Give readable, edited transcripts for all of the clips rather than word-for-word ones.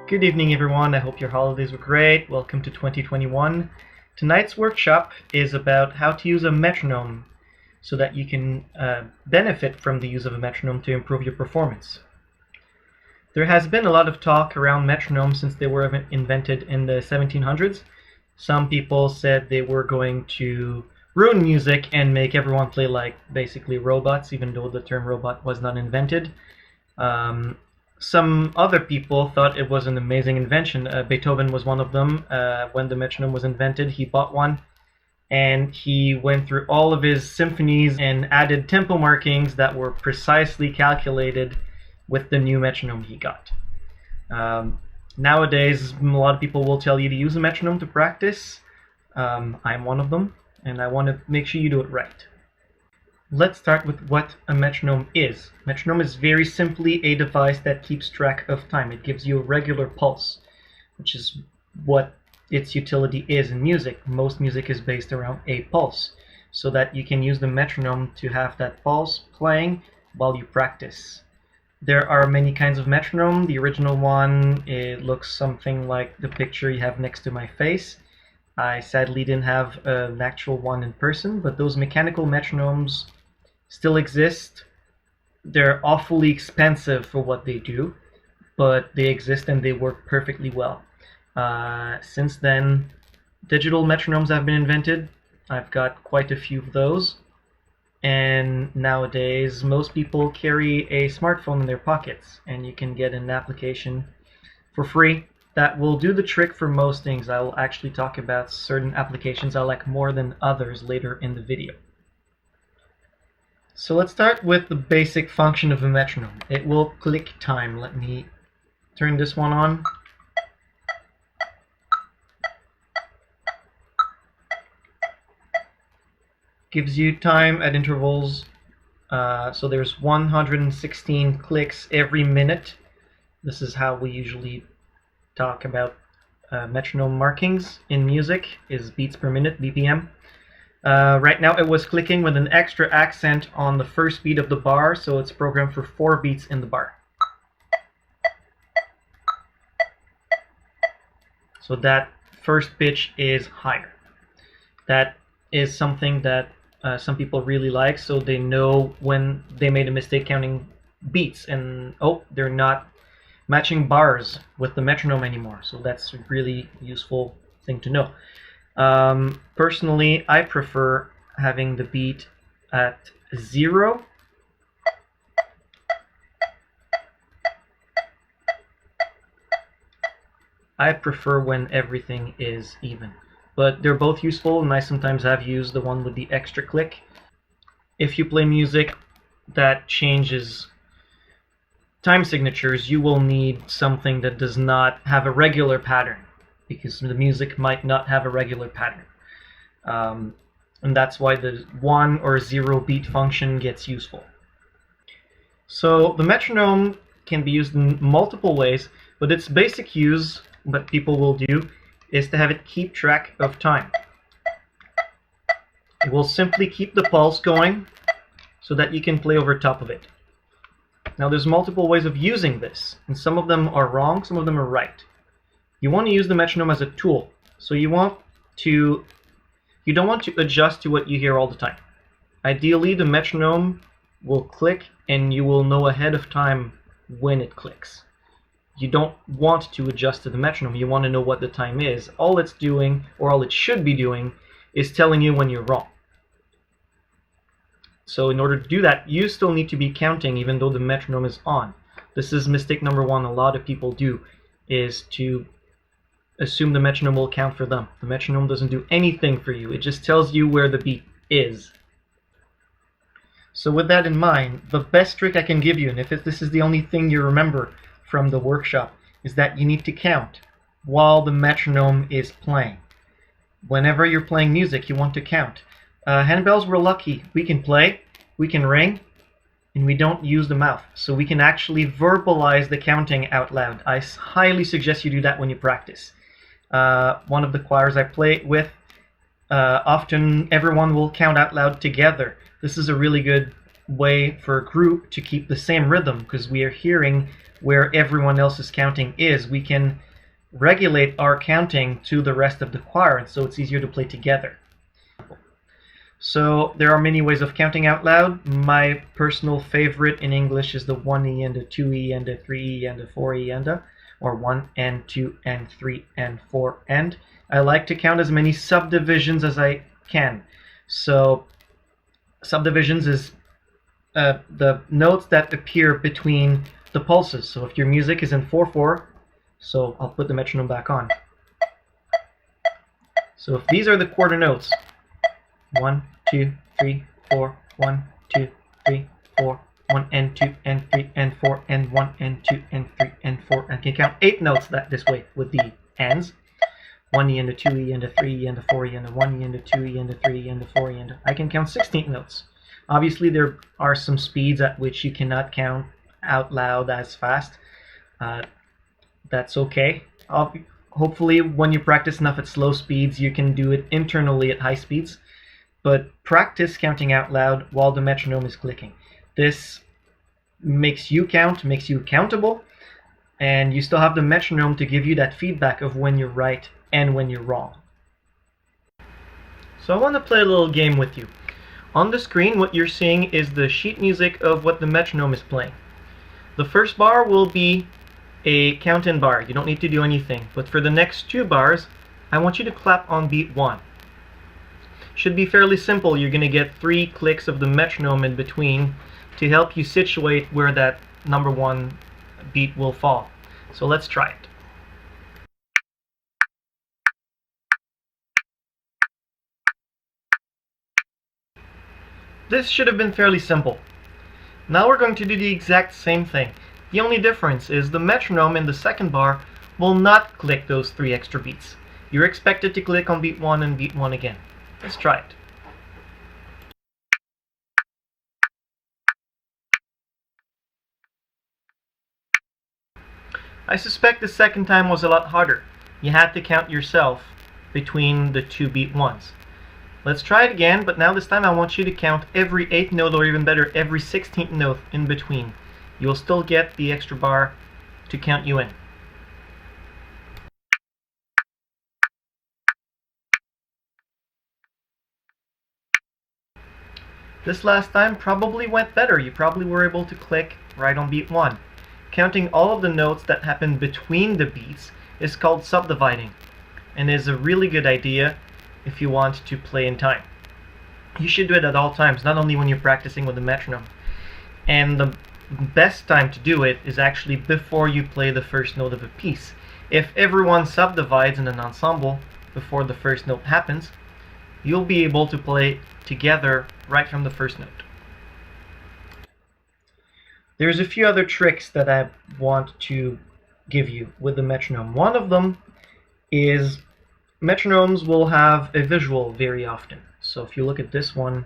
Good evening, everyone. I hope your holidays were great. Welcome to 2021. Tonight's workshop is about how to use a metronome so that you can benefit from the use of a metronome to improve your performance. There has been a lot of talk around metronomes since they were invented in the 1700s. Some people said they were going to ruin music and make everyone play like basically robots, even though the term robot was not invented. Some other people thought it was an amazing invention. Beethoven was one of them. When the metronome was invented, he bought one and he went through all of his symphonies and added tempo markings that were precisely calculated with the new metronome he got. Nowadays, a lot of people will tell you to use a metronome to practice. I'm one of them, and I want to make sure you do it right. Let's start with what a metronome is. Metronome is very simply a device that keeps track of time. It gives you a regular pulse, which is what its utility is in music. Most music is based around a pulse, so that you can use the metronome to have that pulse playing while you practice. There are many kinds of metronome. The original one, it looks something like the picture you have next to my face. I sadly didn't have an actual one in person, but those mechanical metronomes still exist. They're awfully expensive for what they do, but they exist and they work perfectly well. Since then, digital metronomes have been invented. I've got quite a few of those. And nowadays, most people carry a smartphone in their pockets, and you can get an application for free that will do the trick for most things. I will actually talk about certain applications I like more than others later in the video. So let's start with the basic function of a metronome. It will click time. Let me turn this one on. Gives you time at intervals. So there's 116 clicks every minute. This is how we usually talk about metronome markings in music, is beats per minute, BPM. Right now it was clicking with an extra accent on the first beat of the bar, so it's programmed for 4 beats in the bar. So that first pitch is higher. That is something that some people really like, so they know when they made a mistake counting beats and they're not matching bars with the metronome anymore. So that's a really useful thing to know. Personally, I prefer having the beat at 0. I prefer when everything is even. But they're both useful, and I sometimes have used the one with the extra click. If you play music that changes time signatures, you will need something that does not have a regular pattern, because the music might not have a regular pattern. And that's why the 1 or 0 beat function gets useful. So the metronome can be used in multiple ways, but its basic use, what people will do, is to have it keep track of time. It will simply keep the pulse going so that you can play over top of it. Now there's multiple ways of using this, and some of them are wrong, some of them are right. You want to use the metronome as a tool, so you don't want to adjust to what you hear all the time. Ideally, the metronome will click and you will know ahead of time when it clicks. You don't want to adjust to the metronome, you want to know what the time is. All it's doing, or all it should be doing, is telling you when you're wrong. So in order to do that, you still need to be counting even though the metronome is on. This is mistake number 1 a lot of people do, is to assume the metronome will count for them. The metronome doesn't do anything for you, it just tells you where the beat is. So with that in mind, the best trick I can give you, and if this is the only thing you remember from the workshop, is that you need to count while the metronome is playing. Whenever you're playing music, you want to count. Handbells, we're lucky. We can play, we can ring, and we don't use the mouth. So we can actually verbalize the counting out loud. I highly suggest you do that when you practice. One of the choirs I play with, often everyone will count out loud together. This is a really good way for a group to keep the same rhythm, because we are hearing where everyone else's counting is, we can regulate our counting to the rest of the choir, and so it's easier to play together. So there are many ways of counting out loud. My personal favorite in English is the 1E and the 2E and the 3E and the 4E and the, or 1 and 2 and 3 and 4 and. I like to count as many subdivisions as I can. So subdivisions is the notes that appear between the pulses. So if your music is in 4/4, so I'll put the metronome back on. So if these are the quarter notes, 1, 2, 3, 4, 1, 2, 3, 4, 1 and 2 and 3 and 4 and 1 and 2 and 3 and 4, and can count 8 notes this way with the ands. 1E and a 2E and a 3E and a 4E and a 1E and a 2E and a 3E and a 4E and I can count 16 notes. Obviously there are some speeds at which you cannot count out loud as fast. That's okay. Hopefully when you practice enough at slow speeds you can do it internally at high speeds. But practice counting out loud while the metronome is clicking. This makes you count, makes you accountable, and you still have the metronome to give you that feedback of when you're right and when you're wrong. So I want to play a little game with you. On the screen what you're seeing is the sheet music of what the metronome is playing. The first bar will be a count-in bar. You don't need to do anything. But for the next 2 bars, I want you to clap on beat 1. Should be fairly simple. You're going to get 3 clicks of the metronome in between to help you situate where that number 1 beat will fall. So let's try it. This should have been fairly simple. Now we're going to do the exact same thing. The only difference is the metronome in the second bar will not click those 3 extra beats. You're expected to click on beat 1 and beat 1 again. Let's try it. I suspect the second time was a lot harder. You had to count yourself between the 2 beat 1s. Let's try it again, but now this time I want you to count every 8th note, or even better, every 16th note in between. You'll still get the extra bar to count you in. This last time probably went better. You probably were able to click right on beat 1. Counting all of the notes that happen between the beats is called subdividing, and is a really good idea if you want to play in time. You should do it at all times, not only when you're practicing with the metronome. And the best time to do it is actually before you play the first note of a piece. If everyone subdivides in an ensemble before the first note happens, you'll be able to play together right from the first note. There's a few other tricks that I want to give you with the metronome. One of them is metronomes will have a visual very often. So if you look at this one,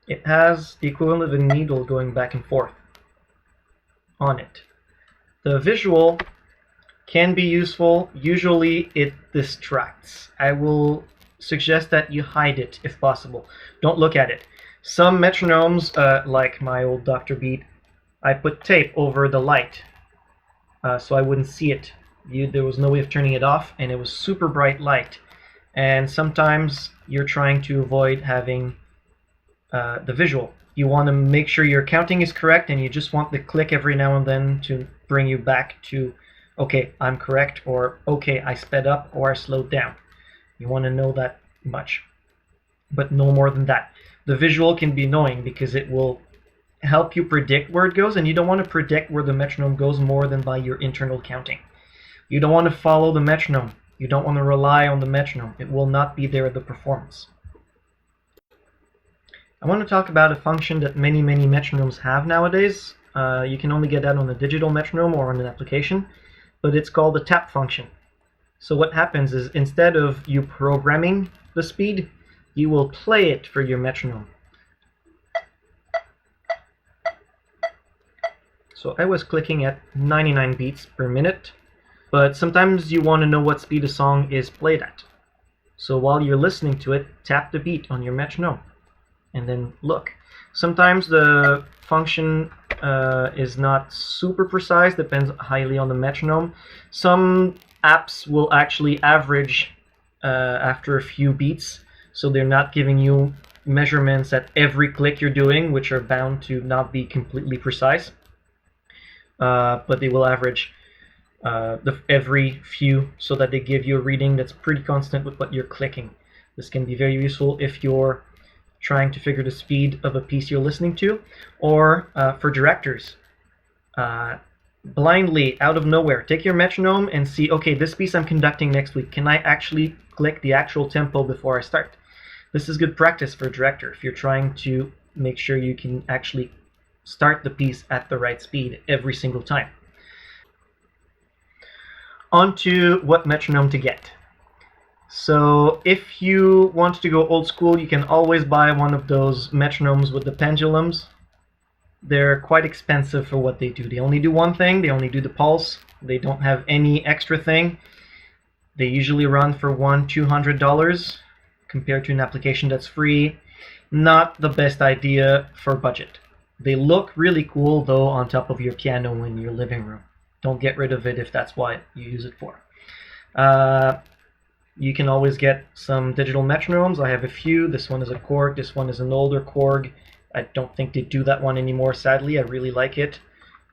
it has the equivalent of a needle going back and forth on it. The visual can be useful. Usually it distracts. I will suggest that you hide it if possible. Don't look at it. Some metronomes, like my old Dr. Beat, I put tape over the light so I wouldn't see it. There was no way of turning it off, and it was super bright light. And sometimes you're trying to avoid having the visual. You want to make sure your counting is correct, and you just want the click every now and then to bring you back to, okay, I'm correct, or okay, I sped up or I slowed down. You want to know that much, but no more than that. The visual can be annoying because it will help you predict where it goes, and you don't want to predict where the metronome goes more than by your internal counting. You don't want to follow the metronome. You don't want to rely on the metronome. It will not be there at the performance. I want to talk about a function that many metronomes have nowadays. You can only get that on a digital metronome or on an application, but it's called the tap function. So what happens is, instead of you programming the speed, you will play it for your metronome. So I was clicking at 99 beats per minute, but sometimes you want to know what speed a song is played at. So while you're listening to it, tap the beat on your metronome. and then look. Sometimes the function is not super precise, depends highly on the metronome. Some apps will actually average after a few beats, so they're not giving you measurements at every click you're doing, which are bound to not be completely precise, but they will average every few so that they give you a reading that's pretty constant with what you're clicking. This can be very useful if you're trying to figure the speed of a piece you're listening to, or for directors. Blindly, out of nowhere, take your metronome and see, okay, this piece I'm conducting next week, can I actually click the actual tempo before I start? This is good practice for a director if you're trying to make sure you can actually start the piece at the right speed every single time. On to what metronome to get. So if you want to go old school, you can always buy one of those metronomes with the pendulums. They're quite expensive for what they do. They only do one thing, they only do the pulse. They don't have any extra thing. They usually run for $100-200 compared to an application that's free. Not the best idea for budget. They look really cool though on top of your piano in your living room. Don't get rid of it if that's what you use it for. You can always get some digital metronomes. I have a few. This one is a Korg. This one is an older Korg. I don't think they do that one anymore, sadly. I really like it.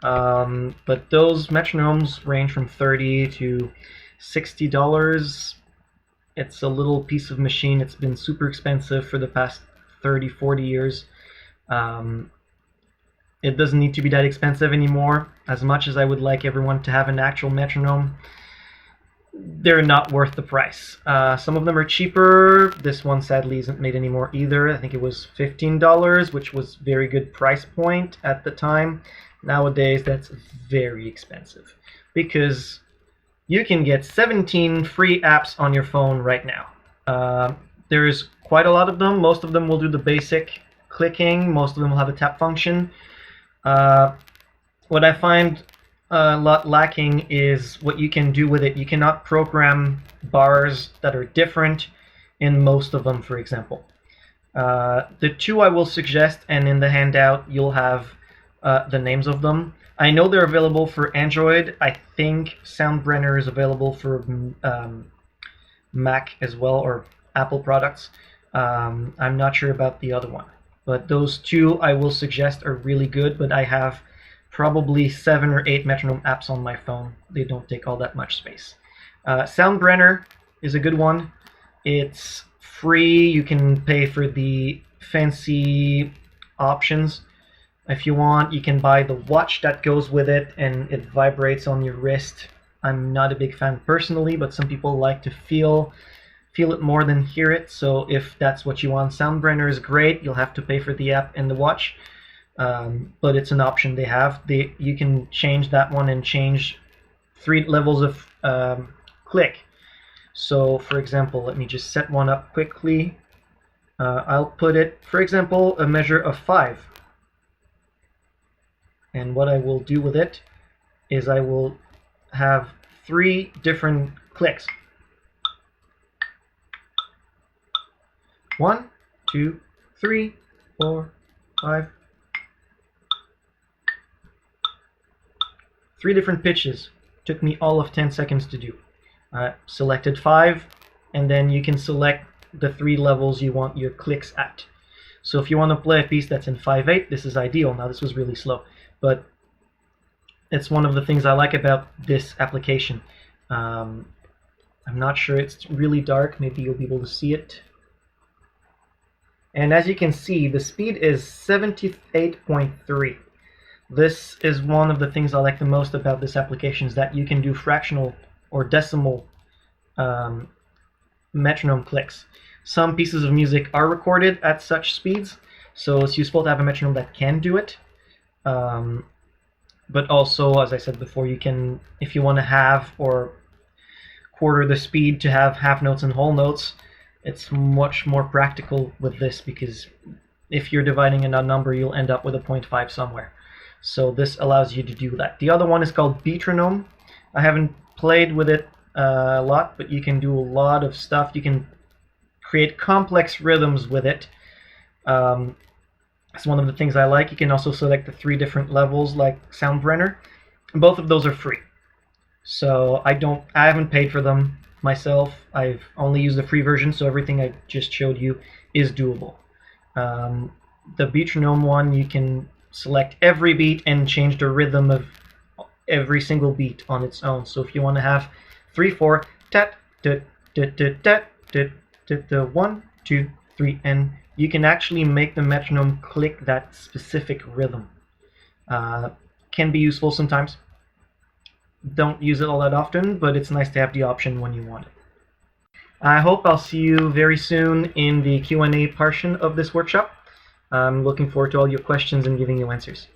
But those metronomes range from $30 to $60. It's a little piece of machine. It's been super expensive for the past 30-40 years. It doesn't need to be that expensive anymore. As much as I would like everyone to have an actual metronome, they're not worth the price. Some of them are cheaper. This one sadly isn't made anymore either. I think it was $15, which was very good price point at the time. Nowadays that's very expensive because you can get 17 free apps on your phone right now. There's quite a lot of them. Most of them will do the basic clicking. Most of them will have a tap function. What I find a lot lacking is what you can do with it. You cannot program bars that are different in most of them, for example. The two I will suggest, and in the handout you'll have the names of them. I know they're available for Android. I think Soundbrenner is available for Mac as well, or Apple products. I'm not sure about the other one. But those two I will suggest are really good, but I have probably 7 or 8 metronome apps on my phone. They don't take all that much space. Soundbrenner is a good one. It's free. You can pay for the fancy options. If you want, you can buy the watch that goes with it and it vibrates on your wrist. I'm not a big fan personally, but some people like to feel it more than hear it. So if that's what you want, Soundbrenner is great. You'll have to pay for the app and the watch, but it's an option they have. You can change that one and change 3 levels of click. So for example, let me just set one up quickly. I'll put it, for example, a measure of 5. And what I will do with it is I will have 3 different clicks. 1, 2, 3, 4, 5. 3 different pitches. Took me all of 10 seconds to do. Selected 5, and then you can select the 3 levels you want your clicks at. So if you want to play a piece that's in 5/8, this is ideal. Now this was really slow, but it's one of the things I like about this application. I'm not sure, it's really dark. Maybe you'll be able to see it. And as you can see, the speed is 78.3. This is one of the things I like the most about this application, is that you can do fractional or decimal metronome clicks. Some pieces of music are recorded at such speeds, so it's useful to have a metronome that can do it. But also, as I said before, you can, if you want to halve or quarter the speed to have half notes and whole notes, it's much more practical with this, because if you're dividing in a number, you'll end up with a 0.5 somewhere. So this allows you to do that. The other one is called Metronome. I haven't played with it a lot, but you can do a lot of stuff. You can create complex rhythms with it. It's one of the things I like. You can also select the 3 different levels like Soundbrenner. Both of those are free. So I haven't paid for them myself. I've only used the free version, so everything I just showed you is doable. The Metronome one, you can select every beat and change the rhythm of every single beat on its own. So if you want to have 3/4 tat tat tat tat tat tat tat 1 2 3, and you can actually make the metronome click that specific rhythm. Can be useful sometimes. Don't use it all that often, but it's nice to have the option when you want it. I hope I'll see you very soon in the Q&A portion of this workshop. I'm looking forward to all your questions and giving you answers.